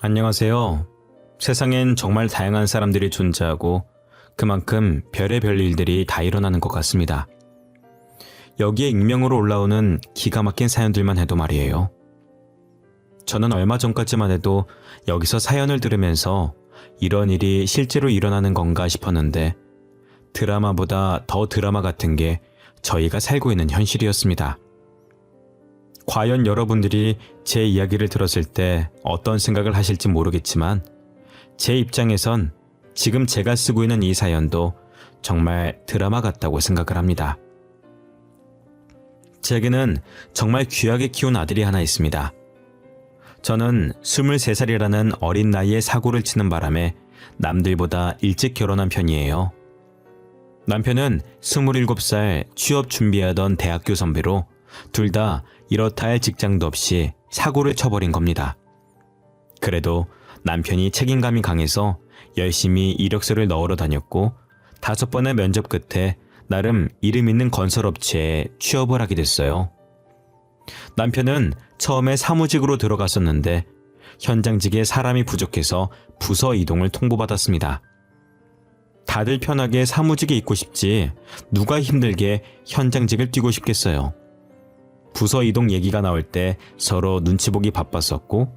안녕하세요. 세상엔 정말 다양한 사람들이 존재하고 그만큼 별의별 일들이 다 일어나는 것 같습니다. 여기에 익명으로 올라오는 기가 막힌 사연들만 해도 말이에요. 저는 얼마 전까지만 해도 여기서 사연을 들으면서 이런 일이 실제로 일어나는 건가 싶었는데 드라마보다 더 드라마 같은 게 저희가 살고 있는 현실이었습니다. 과연 여러분들이 제 이야기를 들었을 때 어떤 생각을 하실지 모르겠지만 제 입장에선 지금 제가 쓰고 있는 이 사연도 정말 드라마 같다고 생각을 합니다. 제게는 정말 귀하게 키운 아들이 하나 있습니다. 저는 23살이라는 어린 나이에 사고를 치는 바람에 남들보다 일찍 결혼한 편이에요. 남편은 27살 취업 준비하던 대학교 선배로 둘 다 이렇다 할 직장도 없이 사고를 쳐버린 겁니다. 그래도 남편이 책임감이 강해서 열심히 이력서를 넣으러 다녔고 5번의 면접 끝에 나름 이름 있는 건설업체에 취업을 하게 됐어요. 남편은 처음에 사무직으로 들어갔었는데 현장직에 사람이 부족해서 부서 이동을 통보받았습니다. 다들 편하게 사무직에 있고 싶지 누가 힘들게 현장직을 뛰고 싶겠어요. 부서 이동 얘기가 나올 때 서로 눈치 보기 바빴었고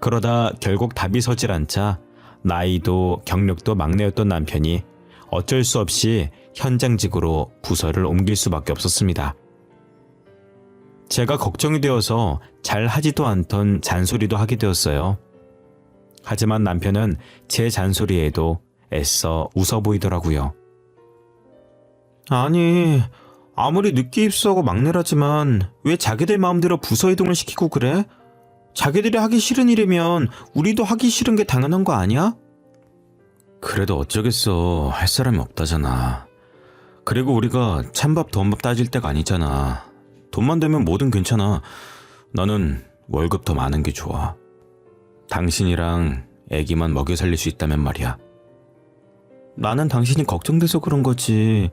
그러다 결국 답이 서질 않자 나이도 경력도 막내였던 남편이 어쩔 수 없이 현장직으로 부서를 옮길 수밖에 없었습니다. 제가 걱정이 되어서 잘 하지도 않던 잔소리도 하게 되었어요. 하지만 남편은 제 잔소리에도 애써 웃어 보이더라고요. 아니, 아무리 늦게 입사하고 막내라지만 왜 자기들 마음대로 부서 이동을 시키고 그래? 자기들이 하기 싫은 일이면 우리도 하기 싫은 게 당연한 거 아니야? 그래도 어쩌겠어. 할 사람이 없다잖아. 그리고 우리가 찬밥 더운밥 따질 때가 아니잖아. 돈만 되면 뭐든 괜찮아. 나는 월급 더 많은 게 좋아. 당신이랑 애기만 먹여 살릴 수 있다면 말이야. 나는 당신이 걱정돼서 그런 거지.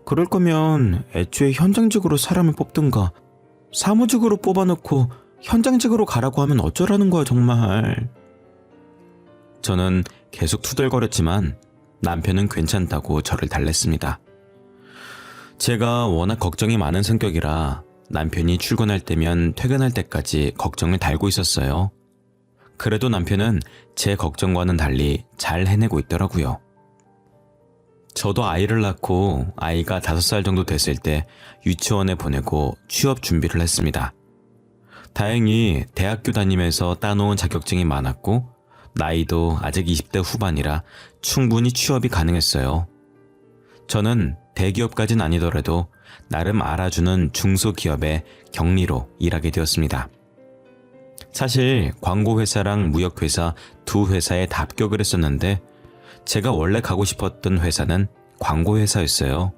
그럴 거면 애초에 현장직으로 사람을 뽑든가 사무직으로 뽑아놓고 현장직으로 가라고 하면 어쩌라는 거야 정말. 저는 계속 투덜거렸지만 남편은 괜찮다고 저를 달랬습니다. 제가 워낙 걱정이 많은 성격이라 남편이 출근할 때면 퇴근할 때까지 걱정을 달고 있었어요. 그래도 남편은 제 걱정과는 달리 잘 해내고 있더라고요. 저도 아이를 낳고 아이가 5살 정도 됐을 때 유치원에 보내고 취업 준비를 했습니다. 다행히 대학교 다니면서 따놓은 자격증이 많았고 나이도 아직 20대 후반이라 충분히 취업이 가능했어요. 저는 대기업까진 아니더라도 나름 알아주는 중소기업의 경리로 일하게 되었습니다. 사실 광고회사랑 무역회사 두 회사에 다 합격을 했었는데 제가 원래 가고 싶었던 회사는 광고회사였어요.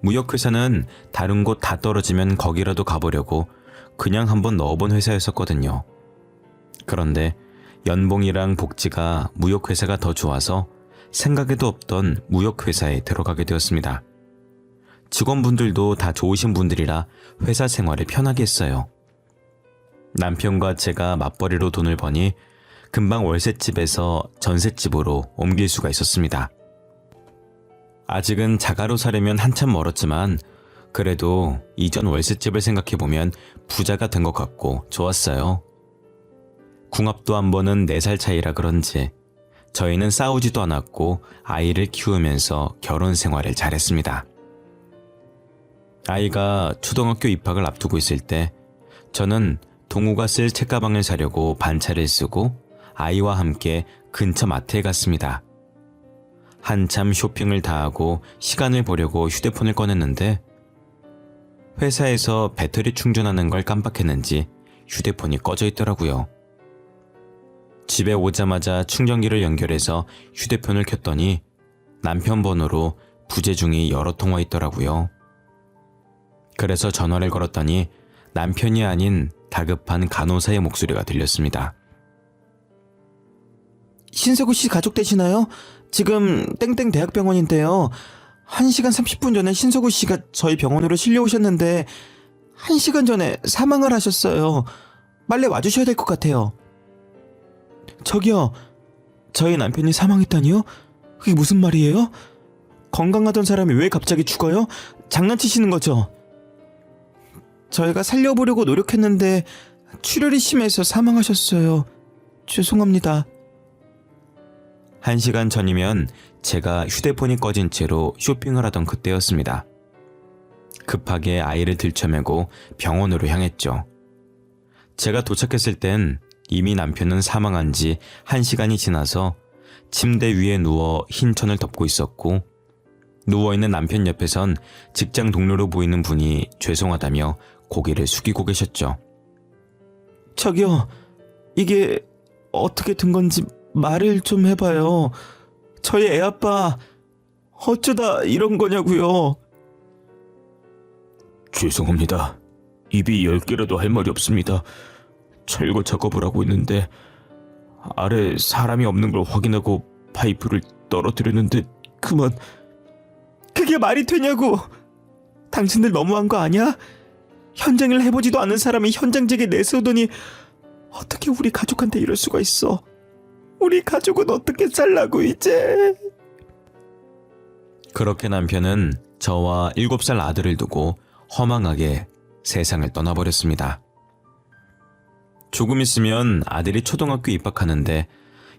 무역회사는 다른 곳 다 떨어지면 거기라도 가보려고 그냥 한번 넣어본 회사였었거든요. 그런데 연봉이랑 복지가 무역회사가 더 좋아서 생각에도 없던 무역회사에 들어가게 되었습니다. 직원분들도 다 좋으신 분들이라 회사 생활을 편하게 했어요. 남편과 제가 맞벌이로 돈을 버니 금방 월세집에서 전셋집으로 옮길 수가 있었습니다. 아직은 자가로 사려면 한참 멀었지만 그래도 이전 월세집을 생각해보면 부자가 된 것 같고 좋았어요. 궁합도 한 번은 4살 차이라 그런지 저희는 싸우지도 않았고 아이를 키우면서 결혼 생활을 잘했습니다. 아이가 초등학교 입학을 앞두고 있을 때 저는 동우가 쓸 책가방을 사려고 반차를 쓰고 아이와 함께 근처 마트에 갔습니다. 한참 쇼핑을 다 하고 시간을 보려고 휴대폰을 꺼냈는데 회사에서 배터리 충전하는 걸 깜빡했는지 휴대폰이 꺼져 있더라고요. 집에 오자마자 충전기를 연결해서 휴대폰을 켰더니 남편 번호로 부재중이 여러 통화 있더라고요. 그래서 전화를 걸었더니 남편이 아닌 다급한 간호사의 목소리가 들렸습니다. 신세구 씨 가족 되시나요? 지금 땡땡 대학병원인데요. 1시간 30분 전에 신세구 씨가 저희 병원으로 실려오셨는데 1시간 전에 사망을 하셨어요. 빨리 와주셔야 될 것 같아요. 저기요, 저희 남편이 사망했다니요? 그게 무슨 말이에요? 건강하던 사람이 왜 갑자기 죽어요? 장난치시는 거죠? 저희가 살려보려고 노력했는데 출혈이 심해서 사망하셨어요. 죄송합니다. 1시간 전이면 제가 휴대폰이 꺼진 채로 쇼핑을 하던 그때였습니다. 급하게 아이를 들쳐매고 병원으로 향했죠. 제가 도착했을 땐 이미 남편은 사망한 지 1시간이 지나서 침대 위에 누워 흰 천을 덮고 있었고, 누워있는 남편 옆에선 직장 동료로 보이는 분이 죄송하다며 고개를 숙이고 계셨죠. 저기요, 이게 어떻게 된 건지 말을 좀 해봐요. 저희 애 아빠 어쩌다 이런 거냐고요. 죄송합니다. 입이 10개라도 할 말이 없습니다. 철거 작업을 하고 있는데 아래 사람이 없는 걸 확인하고 파이프를 떨어뜨렸는데 그만. 그게 말이 되냐고. 당신들 너무한 거 아니야? 현장을 해보지도 않은 사람이 현장직에 내세우더니 어떻게 우리 가족한테 이럴 수가 있어. 우리 가족은 어떻게 살라고 이제. 그렇게 남편은 저와 7살 아들을 두고 허망하게 세상을 떠나버렸습니다. 조금 있으면 아들이 초등학교 입학하는데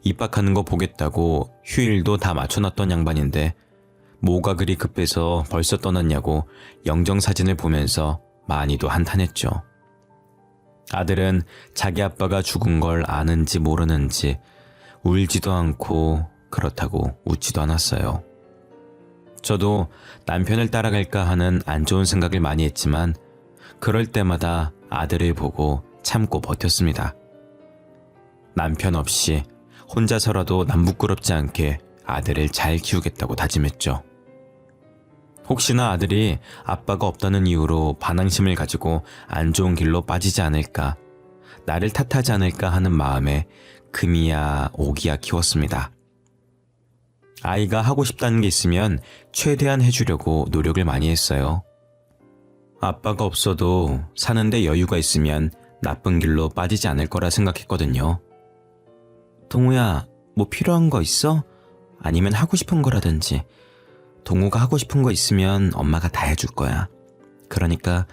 입학하는 거 보겠다고 휴일도 다 맞춰놨던 양반인데 뭐가 그리 급해서 벌써 떠났냐고 영정사진을 보면서 많이도 한탄했죠. 아들은 자기 아빠가 죽은 걸 아는지 모르는지 울지도 않고 그렇다고 웃지도 않았어요. 저도 남편을 따라갈까 하는 안 좋은 생각을 많이 했지만 그럴 때마다 아들을 보고 참고 버텼습니다. 남편 없이 혼자서라도 남 부끄럽지 않게 아들을 잘 키우겠다고 다짐했죠. 혹시나 아들이 아빠가 없다는 이유로 반항심을 가지고 안 좋은 길로 빠지지 않을까, 나를 탓하지 않을까 하는 마음에 금이야 오기야 키웠습니다. 아이가 하고 싶다는 게 있으면 최대한 해주려고 노력을 많이 했어요. 아빠가 없어도 사는데 여유가 있으면 나쁜 길로 빠지지 않을 거라 생각했거든요. 동우야, 뭐 필요한 거 있어? 아니면 하고 싶은 거라든지. 동우가 하고 싶은 거 있으면 엄마가 다 해줄 거야. 그러니까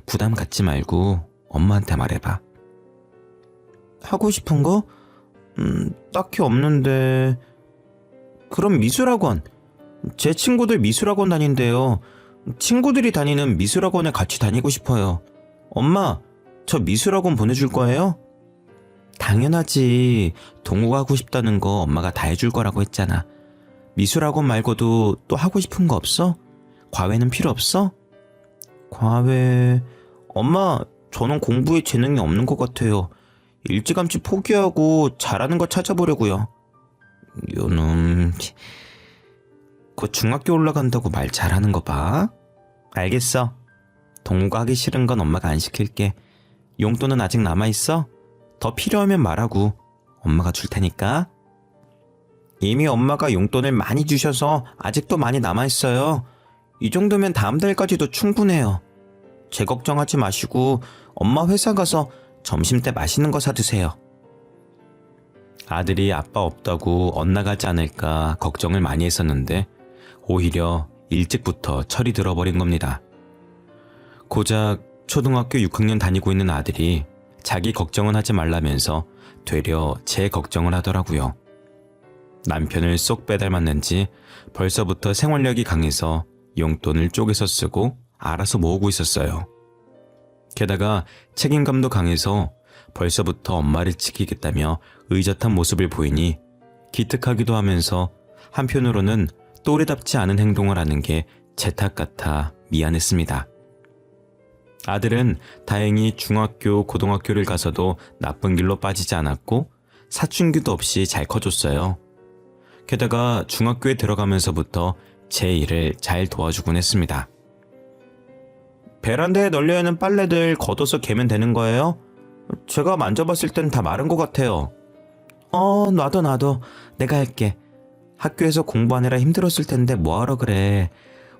부담 갖지 말고 엄마한테 말해봐. 하고 싶은 거? 딱히 없는데. 그럼 미술학원. 제 친구들 미술학원 다닌대요. 친구들이 다니는 미술학원에 같이 다니고 싶어요. 엄마, 저 미술학원 보내줄 거예요? 당연하지. 동우가 하고 싶다는 거 엄마가 다 해줄 거라고 했잖아. 미술학원 말고도 또 하고 싶은 거 없어? 과외는 필요 없어? 과외... 엄마, 저는 공부에 재능이 없는 것 같아요. 일찌감치 포기하고 잘하는 거 찾아보려고요. 요놈... 곧 중학교 올라간다고 말 잘하는 거 봐. 알겠어. 동우가 하기 싫은 건 엄마가 안 시킬게. 용돈은 아직 남아있어? 더 필요하면 말하고 엄마가 줄 테니까. 이미 엄마가 용돈을 많이 주셔서 아직도 많이 남아있어요. 이 정도면 다음 달까지도 충분해요. 제 걱정하지 마시고 엄마 회사 가서 점심때 맛있는 거 사드세요. 아들이 아빠 없다고 엇나가지 않을까 걱정을 많이 했었는데 오히려 일찍부터 철이 들어버린 겁니다. 고작 초등학교 6학년 다니고 있는 아들이 자기 걱정은 하지 말라면서 되려 제 걱정을 하더라고요. 남편을 쏙 빼닮았는지 벌써부터 생활력이 강해서 용돈을 쪼개서 쓰고 알아서 모으고 있었어요. 게다가 책임감도 강해서 벌써부터 엄마를 지키겠다며 의젓한 모습을 보이니 기특하기도 하면서 한편으로는 또래답지 않은 행동을 하는 게 제 탓 같아 미안했습니다. 아들은 다행히 중학교, 고등학교를 가서도 나쁜 길로 빠지지 않았고 사춘기도 없이 잘 커줬어요. 게다가 중학교에 들어가면서부터 제 일을 잘 도와주곤 했습니다. 베란다에 널려있는 빨래들 걷어서 개면 되는 거예요? 제가 만져봤을 땐 다 마른 것 같아요. 놔둬. 내가 할게. 학교에서 공부하느라 힘들었을 텐데 뭐하러 그래.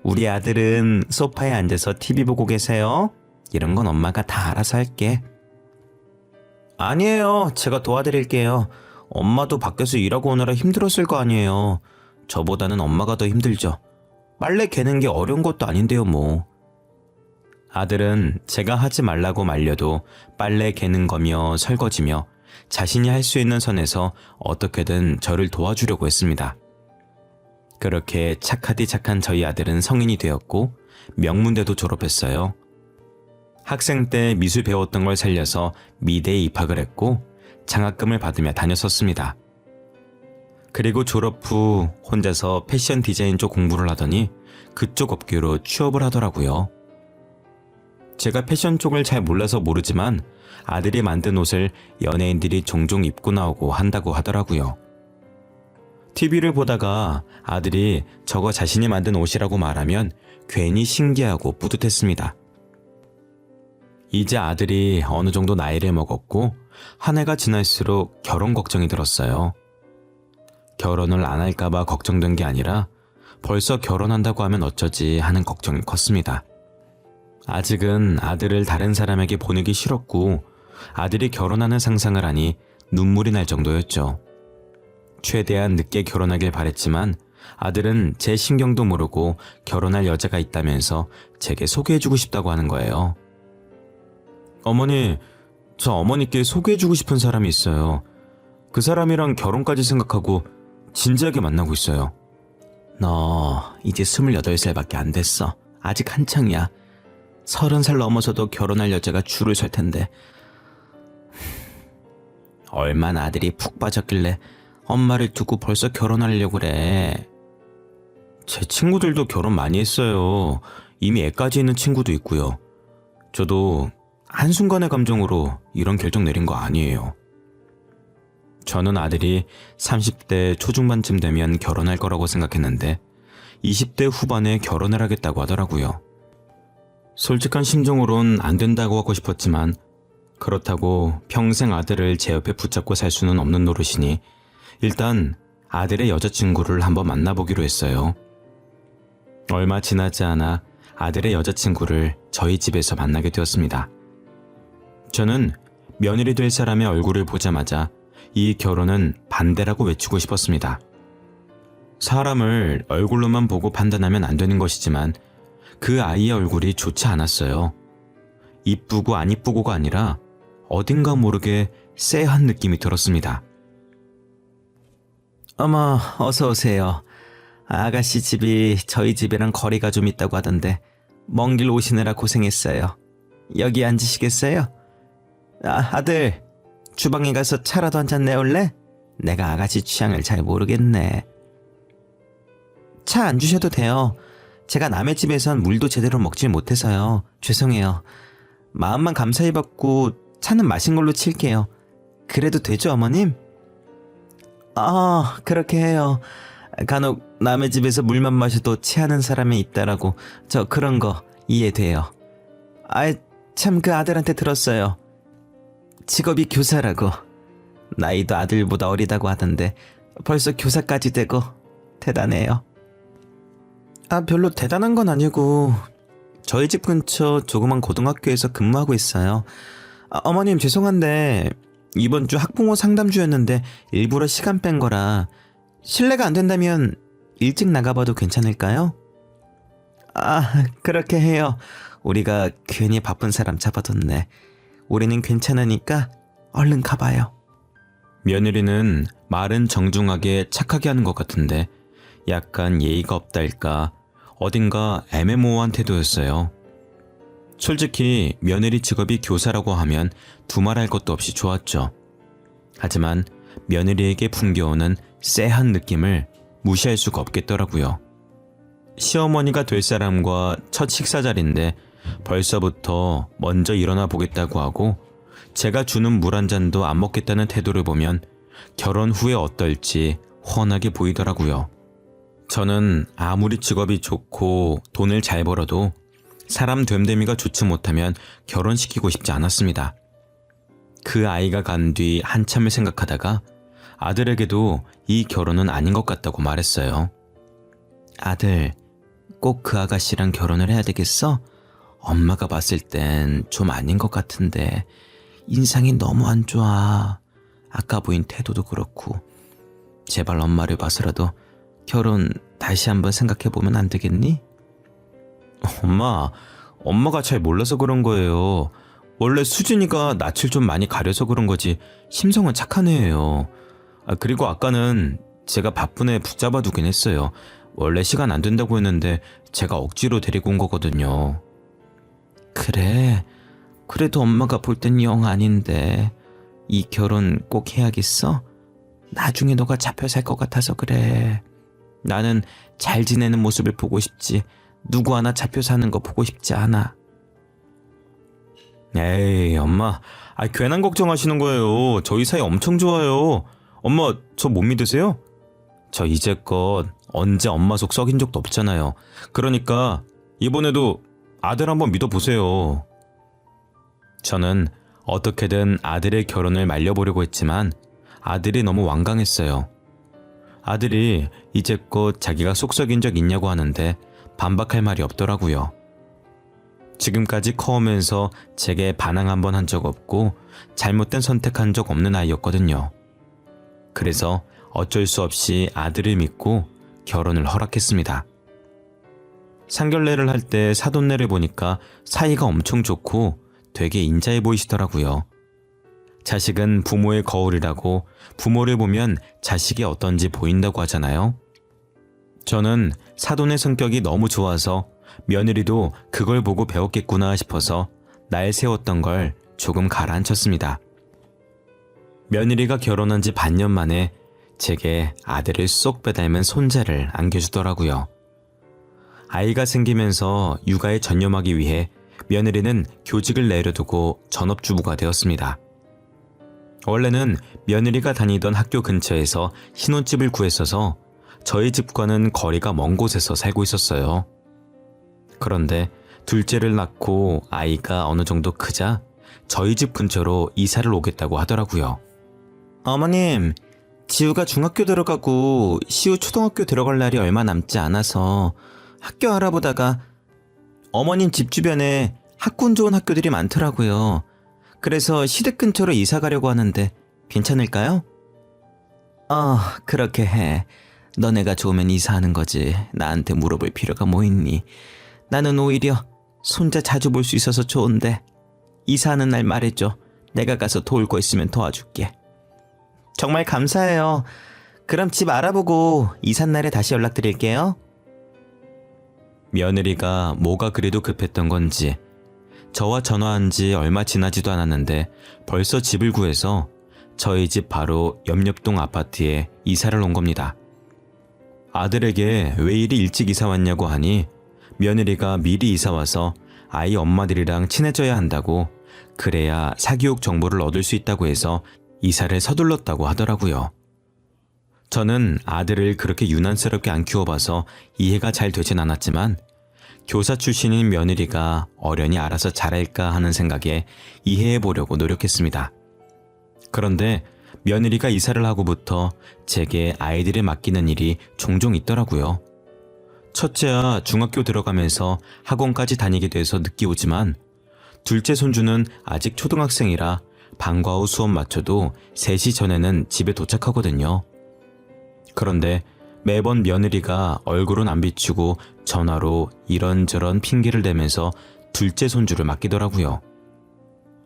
우리 아들은 소파에 앉아서 TV 보고 계세요. 이런 건 엄마가 다 알아서 할게. 아니에요. 제가 도와드릴게요. 엄마도 밖에서 일하고 오느라 힘들었을 거 아니에요. 저보다는 엄마가 더 힘들죠. 빨래 개는 게 어려운 것도 아닌데요, 뭐. 아들은 제가 하지 말라고 말려도 빨래 개는 거며 설거지며 자신이 할 수 있는 선에서 어떻게든 저를 도와주려고 했습니다. 그렇게 착하디 착한 저희 아들은 성인이 되었고 명문대도 졸업했어요. 학생 때 미술 배웠던 걸 살려서 미대에 입학을 했고 장학금을 받으며 다녔었습니다. 그리고 졸업 후 혼자서 패션 디자인 쪽 공부를 하더니 그쪽 업계로 취업을 하더라고요. 제가 패션 쪽을 잘 몰라서 모르지만 아들이 만든 옷을 연예인들이 종종 입고 나오고 한다고 하더라고요. TV를 보다가 아들이 저거 자신이 만든 옷이라고 말하면 괜히 신기하고 뿌듯했습니다. 이제 아들이 어느 정도 나이를 먹었고 한 해가 지날수록 결혼 걱정이 들었어요. 결혼을 안 할까봐 걱정된 게 아니라 벌써 결혼한다고 하면 어쩌지 하는 걱정이 컸습니다. 아직은 아들을 다른 사람에게 보내기 싫었고 아들이 결혼하는 상상을 하니 눈물이 날 정도였죠. 최대한 늦게 결혼하길 바랬지만 아들은 제 신경도 모르고 결혼할 여자가 있다면서 제게 소개해주고 싶다고 하는 거예요. 어머니, 저 어머니께 소개해주고 싶은 사람이 있어요. 그 사람이랑 결혼까지 생각하고 진지하게 만나고 있어요. 너 이제 28살밖에 안 됐어. 아직 한창이야. 30살 넘어서도 결혼할 여자가 줄을 설 텐데. 얼마나 아들이 푹 빠졌길래 엄마를 두고 벌써 결혼하려고 그래. 제 친구들도 결혼 많이 했어요. 이미 애까지 있는 친구도 있고요. 저도 한순간의 감정으로 이런 결정 내린 거 아니에요. 저는 아들이 30대 초중반쯤 되면 결혼할 거라고 생각했는데 20대 후반에 결혼을 하겠다고 하더라고요. 솔직한 심정으론 안 된다고 하고 싶었지만 그렇다고 평생 아들을 제 옆에 붙잡고 살 수는 없는 노릇이니 일단 아들의 여자친구를 한번 만나보기로 했어요. 얼마 지나지 않아 아들의 여자친구를 저희 집에서 만나게 되었습니다. 저는 며느리 될 사람의 얼굴을 보자마자 이 결혼은 반대라고 외치고 싶었습니다. 사람을 얼굴로만 보고 판단하면 안 되는 것이지만 그 아이의 얼굴이 좋지 않았어요. 이쁘고 안 이쁘고가 아니라 어딘가 모르게 쎄한 느낌이 들었습니다. 어머, 어서 오세요. 아가씨 집이 저희 집이랑 거리가 좀 있다고 하던데 먼 길 오시느라 고생했어요. 여기 앉으시겠어요? 아들, 주방에 가서 차라도 한 잔 내올래? 내가 아가씨 취향을 잘 모르겠네. 차 안 주셔도 돼요. 제가 남의 집에선 물도 제대로 먹질 못해서요. 죄송해요. 마음만 감사히 받고 차는 마신 걸로 칠게요. 그래도 되죠, 어머님? 그렇게 해요. 간혹 남의 집에서 물만 마셔도 체하는 사람이 있다라고 저 그런 거 이해돼요. 참 그 아들한테 들었어요. 직업이 교사라고. 나이도 아들보다 어리다고 하던데 벌써 교사까지 되고 대단해요. 별로 대단한 건 아니고 저희 집 근처 조그만 고등학교에서 근무하고 있어요. 어머님 죄송한데 이번 주 학부모 상담주였는데 일부러 시간 뺀 거라 실례가 안 된다면 일찍 나가봐도 괜찮을까요? 그렇게 해요. 우리가 괜히 바쁜 사람 잡아뒀네. 우리는 괜찮으니까 얼른 가봐요. 며느리는 말은 정중하게 착하게 하는 것 같은데 약간 예의가 없달까 어딘가 애매모호한 태도였어요. 솔직히 며느리 직업이 교사라고 하면 두말할 것도 없이 좋았죠. 하지만 며느리에게 풍겨오는 쎄한 느낌을 무시할 수가 없겠더라고요. 시어머니가 될 사람과 첫 식사 자리인데 벌써부터 먼저 일어나 보겠다고 하고 제가 주는 물 한 잔도 안 먹겠다는 태도를 보면 결혼 후에 어떨지 훤하게 보이더라고요. 저는 아무리 직업이 좋고 돈을 잘 벌어도 사람 됨됨이가 좋지 못하면 결혼시키고 싶지 않았습니다. 그 아이가 간 뒤 한참을 생각하다가 아들에게도 이 결혼은 아닌 것 같다고 말했어요. 아들, 꼭 그 아가씨랑 결혼을 해야 되겠어? 엄마가 봤을 땐 좀 아닌 것 같은데 인상이 너무 안 좋아. 아까 보인 태도도 그렇고. 제발 엄마를 봐서라도 결혼 다시 한번 생각해보면 안 되겠니? 엄마가 잘 몰라서 그런 거예요. 원래 수진이가 낯을 좀 많이 가려서 그런 거지 심성은 착한 애예요. 그리고 아까는 제가 바쁜 애 붙잡아 두긴 했어요. 원래 시간 안 된다고 했는데 제가 억지로 데리고 온 거거든요. 그래, 그래도 엄마가 볼 땐 영 아닌데 이 결혼 꼭 해야겠어? 나중에 너가 잡혀 살 것 같아서 그래. 나는 잘 지내는 모습을 보고 싶지 누구 하나 잡혀 사는 거 보고 싶지 않아. 에이, 엄마, 괜한 걱정하시는 거예요. 저희 사이 엄청 좋아요. 엄마, 저 못 믿으세요? 저 이제껏 언제 엄마 속 썩인 적도 없잖아요. 그러니까 이번에도 아들 한번 믿어보세요. 저는 어떻게든 아들의 결혼을 말려보려고 했지만 아들이 너무 완강했어요. 아들이 이제껏 자기가 속 썩인 적 있냐고 하는데 반박할 말이 없더라고요. 지금까지 커오면서 제게 반항 한번 한 적 없고 잘못된 선택한 적 없는 아이였거든요. 그래서 어쩔 수 없이 아들을 믿고 결혼을 허락했습니다. 상견례를 할 때 사돈네를 보니까 사이가 엄청 좋고 되게 인자해 보이시더라고요. 자식은 부모의 거울이라고 부모를 보면 자식이 어떤지 보인다고 하잖아요. 저는 사돈의 성격이 너무 좋아서 며느리도 그걸 보고 배웠겠구나 싶어서 날 세웠던 걸 조금 가라앉혔습니다. 며느리가 결혼한 지 반년 만에 제게 아들을 쏙 빼닮은 손자를 안겨주더라고요. 아이가 생기면서 육아에 전념하기 위해 며느리는 교직을 내려두고 전업주부가 되었습니다. 원래는 며느리가 다니던 학교 근처에서 신혼집을 구했어서 저희 집과는 거리가 먼 곳에서 살고 있었어요. 그런데 둘째를 낳고 아이가 어느 정도 크자 저희 집 근처로 이사를 오겠다고 하더라고요. 어머님, 지우가 중학교 들어가고 시우 초등학교 들어갈 날이 얼마 남지 않아서 학교 알아보다가 어머님 집 주변에 학군 좋은 학교들이 많더라고요. 그래서 시댁 근처로 이사 가려고 하는데 괜찮을까요? 그렇게 해. 너네가 좋으면 이사하는 거지. 나한테 물어볼 필요가 뭐 있니? 나는 오히려 손자 자주 볼 수 있어서 좋은데 이사하는 날 말해줘. 내가 가서 도울 거 있으면 도와줄게. 정말 감사해요. 그럼 집 알아보고 이삿 날에 다시 연락드릴게요. 며느리가 뭐가 그래도 급했던 건지 저와 전화한 지 얼마 지나지도 않았는데 벌써 집을 구해서 저희 집 바로 옆동 아파트에 이사를 온 겁니다. 아들에게 왜 이리 일찍 이사 왔냐고 하니 며느리가 미리 이사 와서 아이 엄마들이랑 친해져야 한다고, 그래야 사교육 정보를 얻을 수 있다고 해서 이사를 서둘렀다고 하더라고요. 저는 아들을 그렇게 유난스럽게 안 키워봐서 이해가 잘 되진 않았지만 교사 출신인 며느리가 어련히 알아서 잘할까 하는 생각에 이해해보려고 노력했습니다. 그런데 며느리가 이사를 하고부터 제게 아이들을 맡기는 일이 종종 있더라고요. 첫째야 중학교 들어가면서 학원까지 다니게 돼서 늦게 오지만 둘째 손주는 아직 초등학생이라 방과 후 수업 마쳐도 3시 전에는 집에 도착하거든요. 그런데 매번 며느리가 얼굴은 안 비추고 전화로 이런저런 핑계를 대면서 둘째 손주를 맡기더라고요.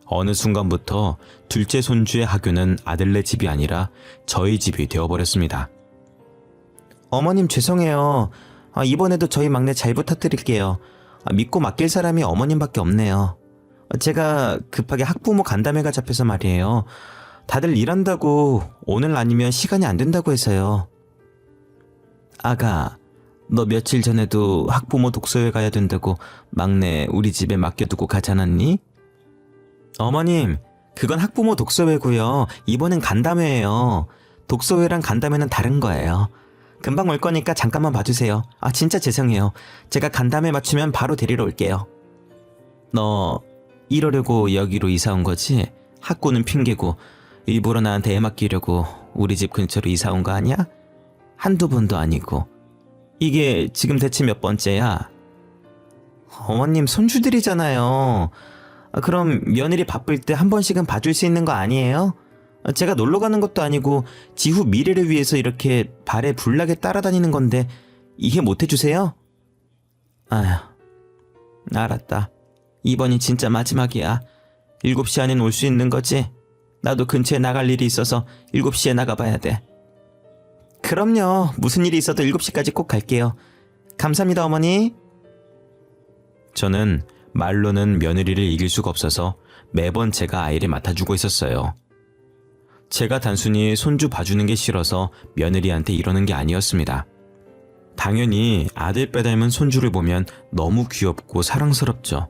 어느 순간부터 둘째 손주의 학교는 아들네 집이 아니라 저희 집이 되어버렸습니다. 어머님 죄송해요. 이번에도 저희 막내 잘 부탁드릴게요. 믿고 맡길 사람이 어머님밖에 없네요. 제가 급하게 학부모 간담회가 잡혀서 말이에요. 다들 일한다고 오늘 아니면 시간이 안 된다고 해서요. 아가, 너 며칠 전에도 학부모 독서회 가야 된다고 막내 우리 집에 맡겨두고 가지 않았니? 어머님, 그건 학부모 독서회고요. 이번엔 간담회예요. 독서회랑 간담회는 다른 거예요. 금방 올 거니까 잠깐만 봐주세요. 진짜 죄송해요. 제가 간담회 맞추면 바로 데리러 올게요. 너 이러려고 여기로 이사 온 거지? 학구는 핑계고 일부러 나한테 애 맡기려고 우리 집 근처로 이사 온 거 아니야? 한두 번도 아니고. 이게 지금 대체 몇 번째야? 어머님 손주들이잖아요. 그럼 며느리 바쁠 때 한 번씩은 봐줄 수 있는 거 아니에요? 제가 놀러 가는 것도 아니고 지후 미래를 위해서 이렇게 발에 불나게 따라다니는 건데 이해 못 해주세요? 아휴, 알았다. 이번이 진짜 마지막이야. 7시 안엔 올 수 있는 거지? 나도 근처에 나갈 일이 있어서 7시에 나가봐야 돼. 그럼요. 무슨 일이 있어도 7시까지 꼭 갈게요. 감사합니다, 어머니. 저는 말로는 며느리를 이길 수가 없어서 매번 제가 아이를 맡아주고 있었어요. 제가 단순히 손주 봐주는 게 싫어서 며느리한테 이러는 게 아니었습니다. 당연히 아들 빼닮은 손주를 보면 너무 귀엽고 사랑스럽죠.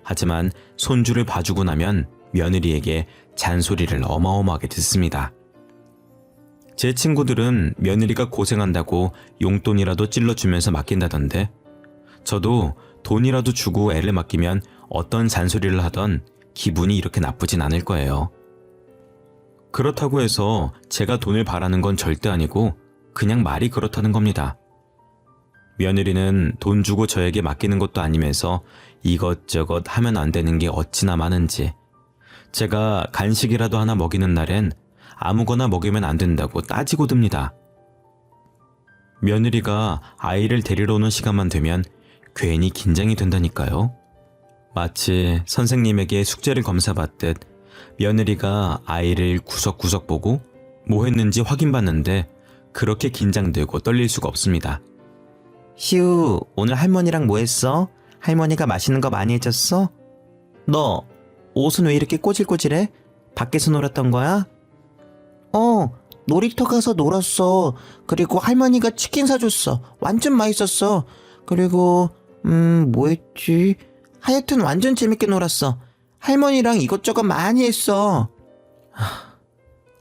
하지만 손주를 봐주고 나면 며느리에게 잔소리를 어마어마하게 듣습니다. 제 친구들은 며느리가 고생한다고 용돈이라도 찔러주면서 맡긴다던데 저도 돈이라도 주고 애를 맡기면 어떤 잔소리를 하던 기분이 이렇게 나쁘진 않을 거예요. 그렇다고 해서 제가 돈을 바라는 건 절대 아니고 그냥 말이 그렇다는 겁니다. 며느리는 돈 주고 저에게 맡기는 것도 아니면서 이것저것 하면 안 되는 게 어찌나 많은지 제가 간식이라도 하나 먹이는 날엔 아무거나 먹이면 안 된다고 따지고 듭니다. 며느리가 아이를 데리러 오는 시간만 되면 괜히 긴장이 된다니까요. 마치 선생님에게 숙제를 검사받듯 며느리가 아이를 구석구석 보고 뭐 했는지 확인받는데 그렇게 긴장되고 떨릴 수가 없습니다. 시우, 오늘 할머니랑 뭐 했어? 할머니가 맛있는 거 많이 해줬어? 너 옷은 왜 이렇게 꼬질꼬질해? 밖에서 놀았던 거야? 놀이터 가서 놀았어. 그리고 할머니가 치킨 사줬어. 완전 맛있었어. 그리고 뭐 했지? 하여튼 완전 재밌게 놀았어. 할머니랑 이것저것 많이 했어.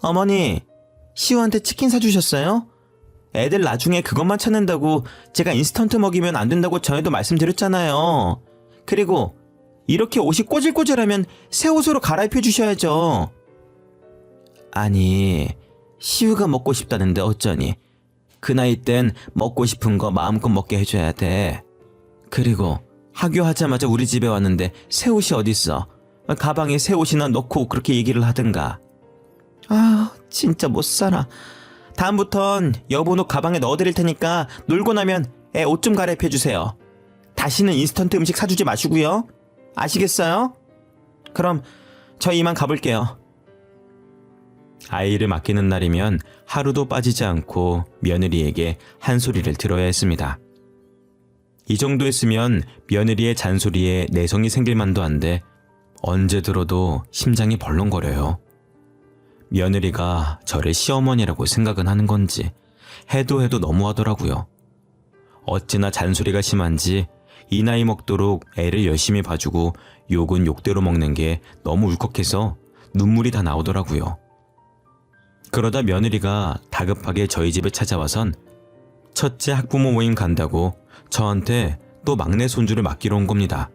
어머니, 시우한테 치킨 사주셨어요? 애들 나중에 그것만 찾는다고 제가 인스턴트 먹이면 안 된다고 전에도 말씀드렸잖아요. 그리고 이렇게 옷이 꼬질꼬질하면 새 옷으로 갈아입혀 주셔야죠. 아니, 시우가 먹고 싶다는데 어쩌니. 그 나이 땐 먹고 싶은 거 마음껏 먹게 해줘야 돼. 그리고 하교하자마자 우리 집에 왔는데 새 옷이 어딨어. 가방에 새 옷이나 넣고 그렇게 얘기를 하든가. 아, 진짜 못 살아. 다음부턴 여보 옷 가방에 넣어드릴 테니까 놀고 나면 애 옷 좀 갈아입혀 주세요. 다시는 인스턴트 음식 사주지 마시고요. 아시겠어요? 그럼 저 이만 가볼게요. 아이를 맡기는 날이면 하루도 빠지지 않고 며느리에게 한 소리를 들어야 했습니다. 이 정도 했으면 며느리의 잔소리에 내성이 생길 만도 한데 언제 들어도 심장이 벌렁거려요. 며느리가 저를 시어머니라고 생각은 하는 건지 해도 너무하더라고요. 어찌나 잔소리가 심한지 이 나이 먹도록 애를 열심히 봐주고 욕은 욕대로 먹는 게 너무 울컥해서 눈물이 다 나오더라고요. 그러다 며느리가 다급하게 저희 집에 찾아와선 첫째 학부모 모임 간다고 저한테 또 막내 손주를 맡기러 온 겁니다.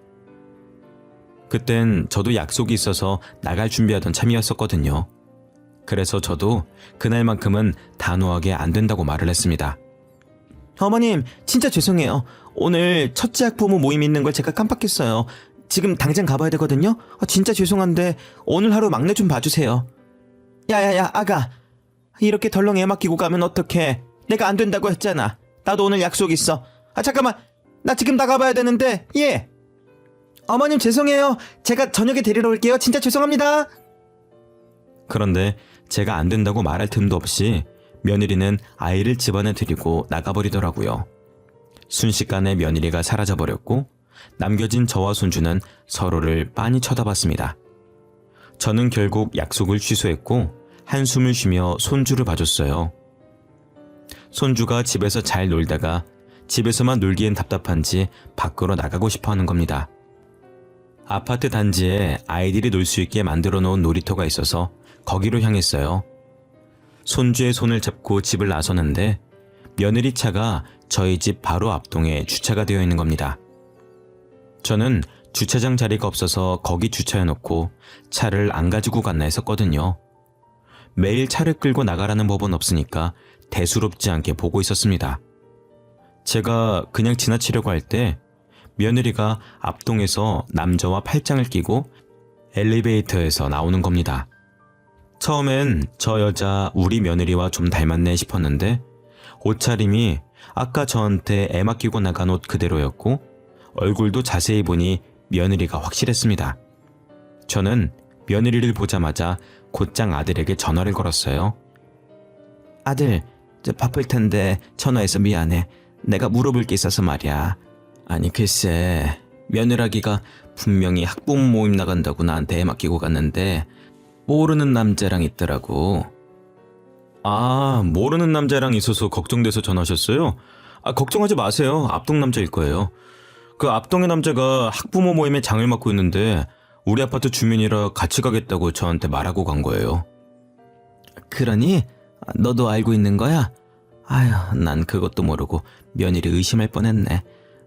그땐 저도 약속이 있어서 나갈 준비하던 참이었었거든요. 그래서 저도 그날만큼은 단호하게 안 된다고 말을 했습니다. 어머님, 진짜 죄송해요. 오늘 첫째 학부모 모임 있는 걸 제가 깜빡했어요. 지금 당장 가봐야 되거든요. 진짜 죄송한데 오늘 하루 막내 좀 봐주세요. 야야야, 아가. 이렇게 덜렁 애 맡기고 가면 어떡해. 내가 안 된다고 했잖아. 나도 오늘 약속 있어. 잠깐만. 나 지금 나가봐야 되는데. 예. 어머님 죄송해요. 제가 저녁에 데리러 올게요. 진짜 죄송합니다. 그런데 제가 안 된다고 말할 틈도 없이 며느리는 아이를 집안에 들이고 나가버리더라고요. 순식간에 며느리가 사라져버렸고 남겨진 저와 손주는 서로를 빤히 쳐다봤습니다. 저는 결국 약속을 취소했고 한숨을 쉬며 손주를 봐줬어요. 손주가 집에서 잘 놀다가 집에서만 놀기엔 답답한지 밖으로 나가고 싶어 하는 겁니다. 아파트 단지에 아이들이 놀 수 있게 만들어 놓은 놀이터가 있어서 거기로 향했어요. 손주의 손을 잡고 집을 나서는데 며느리 차가 저희 집 바로 앞동에 주차가 되어 있는 겁니다. 저는 주차장 자리가 없어서 거기 주차해놓고 차를 안 가지고 갔나 했었거든요. 매일 차를 끌고 나가라는 법은 없으니까 대수롭지 않게 보고 있었습니다. 제가 그냥 지나치려고 할 때 며느리가 앞동에서 남자와 팔짱을 끼고 엘리베이터에서 나오는 겁니다. 처음엔 저 여자 우리 며느리와 좀 닮았네 싶었는데 옷차림이 아까 저한테 애 맡기고 나간 옷 그대로였고 얼굴도 자세히 보니 며느리가 확실했습니다. 저는 며느리를 보자마자 곧장 아들에게 전화를 걸었어요. 아들, 저 바쁠 텐데 전화해서 미안해. 내가 물어볼 게 있어서 말이야. 아니 글쎄, 며느라기가 분명히 학부모 모임 나간다고 나한테 애 맡기고 갔는데 모르는 남자랑 있더라고. 아, 모르는 남자랑 있어서 걱정돼서 전화하셨어요? 아, 걱정하지 마세요. 앞동 남자일 거예요. 그 앞동의 남자가 학부모 모임에 장을 맡고 있는데 우리 아파트 주민이라 같이 가겠다고 저한테 말하고 간 거예요. 그러니 너도 알고 있는 거야? 아휴, 난 그것도 모르고 며느리 의심할 뻔했네.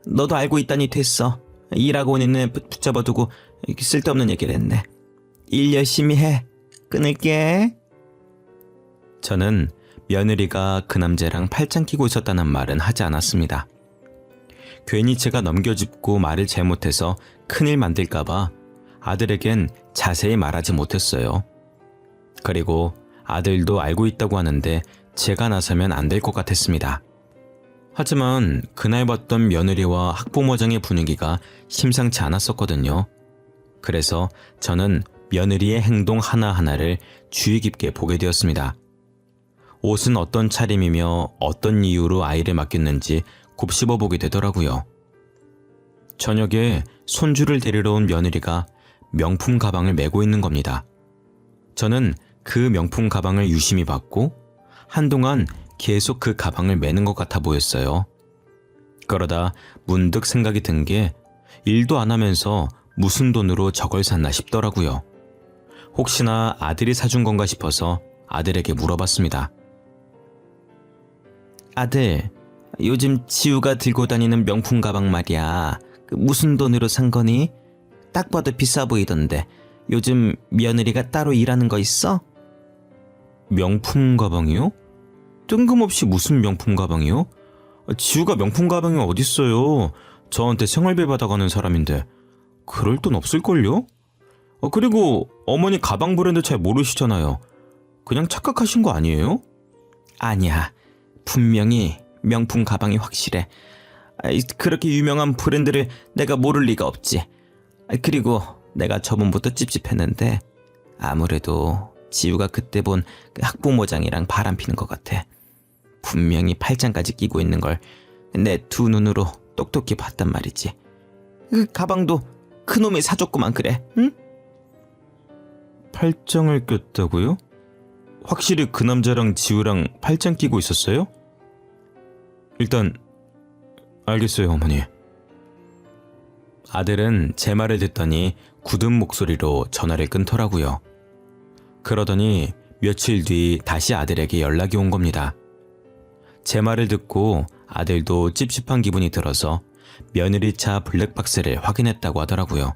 너도 알고 있다니 됐어. 일하고 있는 애 붙잡아두고 쓸데없는 얘기를 했네. 일 열심히 해. 끊을게. 저는 며느리가 그 남자랑 팔짱 끼고 있었다는 말은 하지 않았습니다. 괜히 제가 넘겨짚고 말을 잘못해서 큰일 만들까봐 아들에겐 자세히 말하지 못했어요. 그리고 아들도 알고 있다고 하는데 제가 나서면 안 될 것 같았습니다. 하지만 그날 봤던 며느리와 학부모장의 분위기가 심상치 않았었거든요. 그래서 저는 며느리의 행동 하나하나를 주의 깊게 보게 되었습니다. 옷은 어떤 차림이며 어떤 이유로 아이를 맡겼는지 곱씹어 보게 되더라고요. 저녁에 손주를 데리러 온 며느리가 명품 가방을 메고 있는 겁니다. 저는 그 명품 가방을 유심히 봤고 한동안 계속 그 가방을 메는 것 같아 보였어요. 그러다 문득 생각이 든 게 일도 안 하면서 무슨 돈으로 저걸 샀나 싶더라고요. 혹시나 아들이 사준 건가 싶어서 아들에게 물어봤습니다. 아들, 요즘 지우가 들고 다니는 명품 가방 말이야. 무슨 돈으로 산 거니? 딱 봐도 비싸 보이던데 요즘 며느리가 따로 일하는 거 있어? 명품 가방이요? 뜬금없이 무슨 명품 가방이요? 지우가 명품 가방이 어딨어요. 저한테 생활비 받아가는 사람인데 그럴 돈 없을걸요? 그리고 어머니 가방 브랜드 잘 모르시잖아요. 그냥 착각하신 거 아니에요? 아니야. 분명히 명품 가방이 확실해. 그렇게 유명한 브랜드를 내가 모를 리가 없지. 그리고 내가 저번부터 찝찝했는데 아무래도 지우가 그때 본 그 학부모장이랑 바람피는 것 같아. 분명히 팔짱까지 끼고 있는 걸 내 두 눈으로 똑똑히 봤단 말이지. 그 가방도 그놈이 사줬구만 그래, 응? 팔짱을 꼈다고요? 확실히 그 남자랑 지우랑 팔짱 끼고 있었어요? 일단 알겠어요, 어머니. 아들은 제 말을 듣더니 굳은 목소리로 전화를 끊더라고요. 그러더니 며칠 뒤 다시 아들에게 연락이 온 겁니다. 제 말을 듣고 아들도 찝찝한 기분이 들어서 며느리 차 블랙박스를 확인했다고 하더라고요.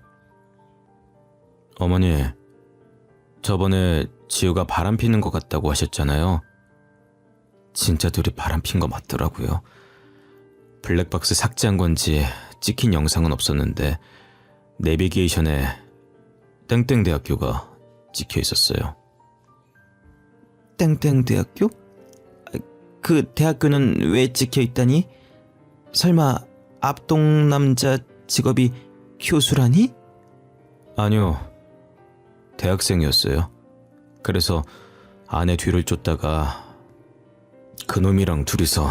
어머니, 저번에 지우가 바람피는 것 같다고 하셨잖아요. 진짜 둘이 바람핀 거 맞더라고요. 블랙박스 삭제한 건지 찍힌 영상은 없었는데 내비게이션에 땡땡대학교가 찍혀 있었어요. 땡땡대학교? 그 대학교는 왜 찍혀 있다니? 설마 앞동 남자 직업이 교수라니? 아니요. 대학생이었어요. 그래서 아내 뒤를 쫓다가 그놈이랑 둘이서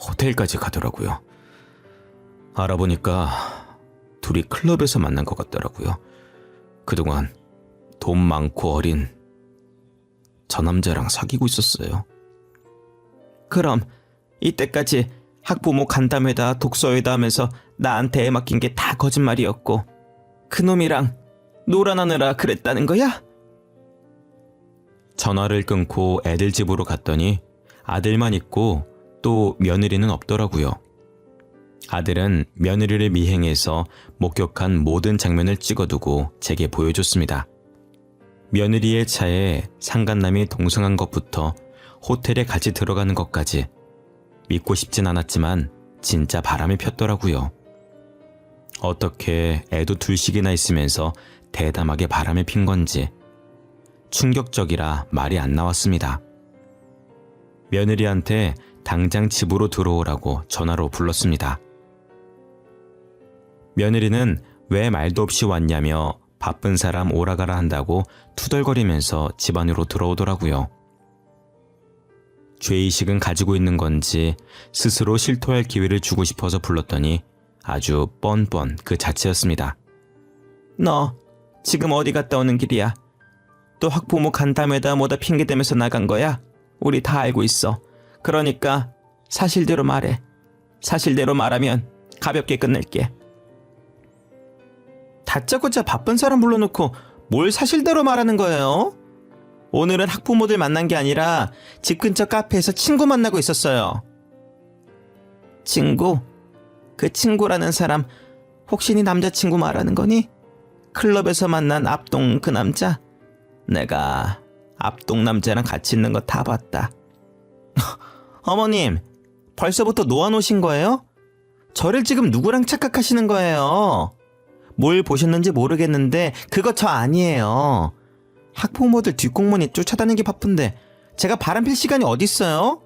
호텔까지 가더라고요. 알아보니까 둘이 클럽에서 만난 것 같더라고요. 그동안 돈 많고 어린 저 남자랑 사귀고 있었어요. 그럼 이때까지 학부모 간담회다 독서회다 하면서 나한테 애 맡긴 게 다 거짓말이었고 그놈이랑 놀아나느라 그랬다는 거야? 전화를 끊고 애들 집으로 갔더니 아들만 있고 또 며느리는 없더라고요. 아들은 며느리를 미행해서 목격한 모든 장면을 찍어두고 제게 보여줬습니다. 며느리의 차에 상간남이 동승한 것부터 호텔에 같이 들어가는 것까지 믿고 싶진 않았지만 진짜 바람이 폈더라고요. 어떻게 애도 둘씩이나 있으면서 대담하게 바람이 핀 건지 충격적이라 말이 안 나왔습니다. 며느리한테 당장 집으로 들어오라고 전화로 불렀습니다. 며느리는 왜 말도 없이 왔냐며 바쁜 사람 오라가라 한다고 투덜거리면서 집 안으로 들어오더라고요. 죄의식은 가지고 있는 건지 스스로 실토할 기회를 주고 싶어서 불렀더니 아주 뻔뻔 그 자체였습니다. 너 지금 어디 갔다 오는 길이야? 또 학부모 간담회다 뭐다 핑계대면서 나간 거야? 우리 다 알고 있어. 그러니까 사실대로 말해. 사실대로 말하면 가볍게 끝낼게. 다짜고짜 바쁜 사람 불러놓고 뭘 사실대로 말하는 거예요? 오늘은 학부모들 만난 게 아니라 집 근처 카페에서 친구 만나고 있었어요. 친구? 그 친구라는 사람 혹시 네 남자친구 말하는 거니? 클럽에서 만난 앞동 그 남자? 내가 앞동 남자랑 같이 있는 거 다 봤다. 어머님, 벌써부터 놓아놓으신 거예요? 저를 지금 누구랑 착각하시는 거예요? 뭘 보셨는지 모르겠는데 그거 저 아니에요. 학부모들 뒷공무니 쫓아다니기 바쁜데 제가 바람필 시간이 어딨어요?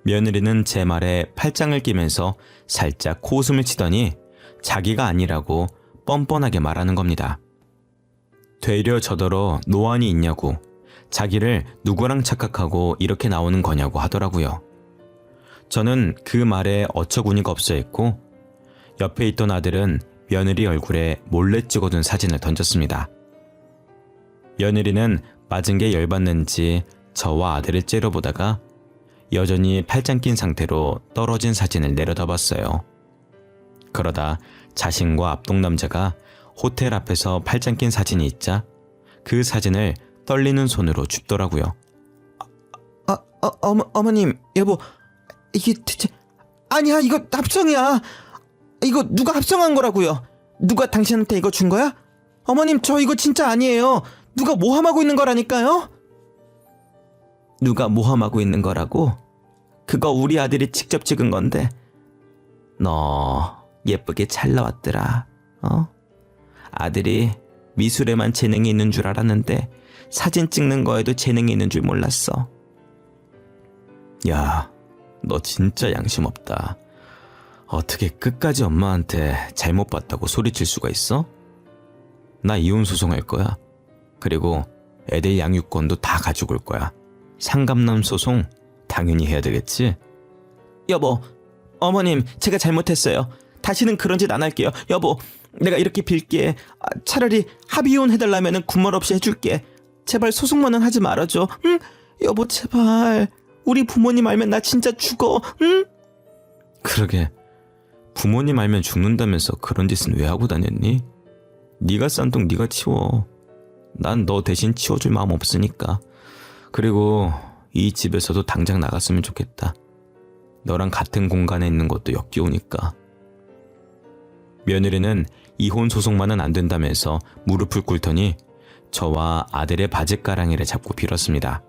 며느리는 제 말에 팔짱을 끼면서 살짝 코웃음을 치더니 자기가 아니라고 뻔뻔하게 말하는 겁니다. 되려 저더러 노안이 있냐고, 자기를 누구랑 착각하고 이렇게 나오는 거냐고 하더라고요. 저는 그 말에 어처구니가 없어 했고 옆에 있던 아들은 며느리 얼굴에 몰래 찍어둔 사진을 던졌습니다. 며느리는 맞은 게 열받는지 저와 아들을 째려보다가 여전히 팔짱 낀 상태로 떨어진 사진을 내려다봤어요. 그러다 자신과 앞동 남자가 호텔 앞에서 팔짱 낀 사진이 있자 그 사진을 떨리는 손으로 줍더라고요. 어머님, 여보, 이게 대체... 아니야, 이거 합성이야. 이거 누가 합성한 거라고요. 누가 당신한테 이거 준 거야? 어머님, 저 이거 진짜 아니에요. 누가 모함하고 있는 거라니까요? 누가 모함하고 있는 거라고? 그거 우리 아들이 직접 찍은 건데. 너 예쁘게 잘 나왔더라. 아들이 미술에만 재능이 있는 줄 알았는데 사진 찍는 거에도 재능이 있는 줄 몰랐어. 야, 너 진짜 양심 없다. 어떻게 끝까지 엄마한테 잘못 봤다고 소리칠 수가 있어? 나 이혼 소송할 거야. 그리고 애들 양육권도 다 가지고 올 거야. 상감남 소송 당연히 해야 되겠지? 여보, 어머님, 제가 잘못했어요. 다시는 그런 짓 안 할게요. 여보, 내가 이렇게 빌게. 차라리 합의혼 해달라면 군말 없이 해줄게. 제발 소송만은 하지 말아줘. 응? 여보, 제발. 우리 부모님 알면 나 진짜 죽어. 응? 그러게. 부모님 알면 죽는다면서 그런 짓은 왜 하고 다녔니? 네가 싼 똥 네가 치워. 난 너 대신 치워줄 마음 없으니까. 그리고 이 집에서도 당장 나갔으면 좋겠다. 너랑 같은 공간에 있는 것도 역겨우니까. 며느리는 이혼 소송만은 안 된다면서 무릎을 꿇더니 저와 아들의 바짓가랑이를 잡고 빌었습니다.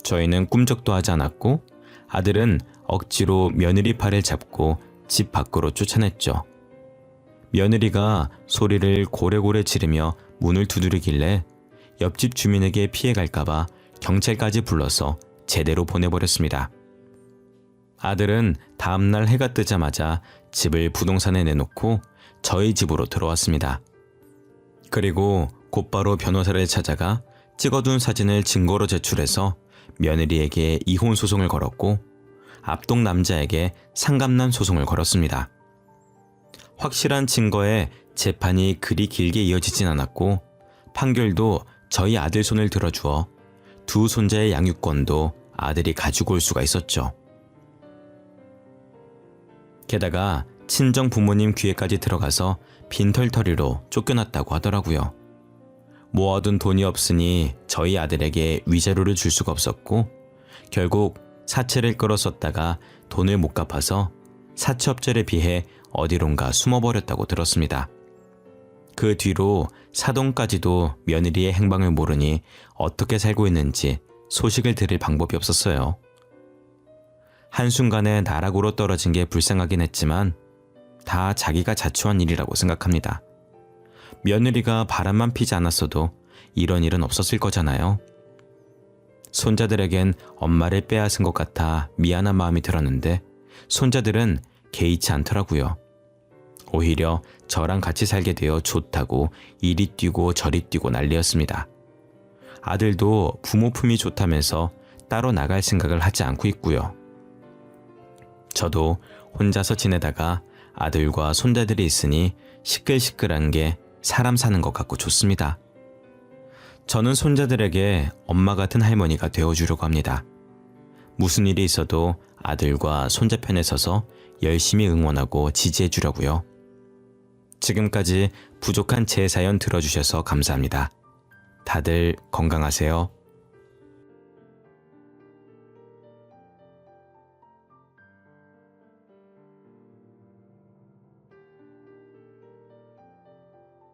저희는 꿈쩍도 하지 않았고 아들은 억지로 며느리 팔을 잡고 집 밖으로 쫓아냈죠. 며느리가 소리를 고래고래 지르며 문을 두드리길래 옆집 주민에게 피해갈까봐 경찰까지 불러서 제대로 보내버렸습니다. 아들은 다음날 해가 뜨자마자 집을 부동산에 내놓고 저희 집으로 들어왔습니다. 그리고 곧바로 변호사를 찾아가 찍어둔 사진을 증거로 제출해서 며느리에게 이혼 소송을 걸었고 앞동 남자에게 상감난 소송을 걸었습니다. 확실한 증거에 재판이 그리 길게 이어지진 않았고 판결도 저희 아들 손을 들어주어 두 손자의 양육권도 아들이 가지고 올 수가 있었죠. 게다가 친정 부모님 귀에까지 들어가서 빈털터리로 쫓겨났다고 하더라고요. 모아둔 돈이 없으니 저희 아들에게 위자료를 줄 수가 없었고 결국 사채를 끌어썼다가 돈을 못 갚아서 사채업자에 비해 어디론가 숨어버렸다고 들었습니다. 그 뒤로 사돈까지도 며느리의 행방을 모르니 어떻게 살고 있는지 소식을 들을 방법이 없었어요. 한순간에 나락으로 떨어진 게 불쌍하긴 했지만 다 자기가 자초한 일이라고 생각합니다. 며느리가 바람만 피지 않았어도 이런 일은 없었을 거잖아요. 손자들에겐 엄마를 빼앗은 것 같아 미안한 마음이 들었는데 손자들은 개의치 않더라고요. 오히려 저랑 같이 살게 되어 좋다고 이리 뛰고 저리 뛰고 난리였습니다. 아들도 부모 품이 좋다면서 따로 나갈 생각을 하지 않고 있고요. 저도 혼자서 지내다가 아들과 손자들이 있으니 시끌시끌한 게 사람 사는 것 같고 좋습니다. 저는 손자들에게 엄마 같은 할머니가 되어주려고 합니다. 무슨 일이 있어도 아들과 손자 편에 서서 열심히 응원하고 지지해주려고요. 지금까지 부족한 제 사연 들어주셔서 감사합니다. 다들 건강하세요.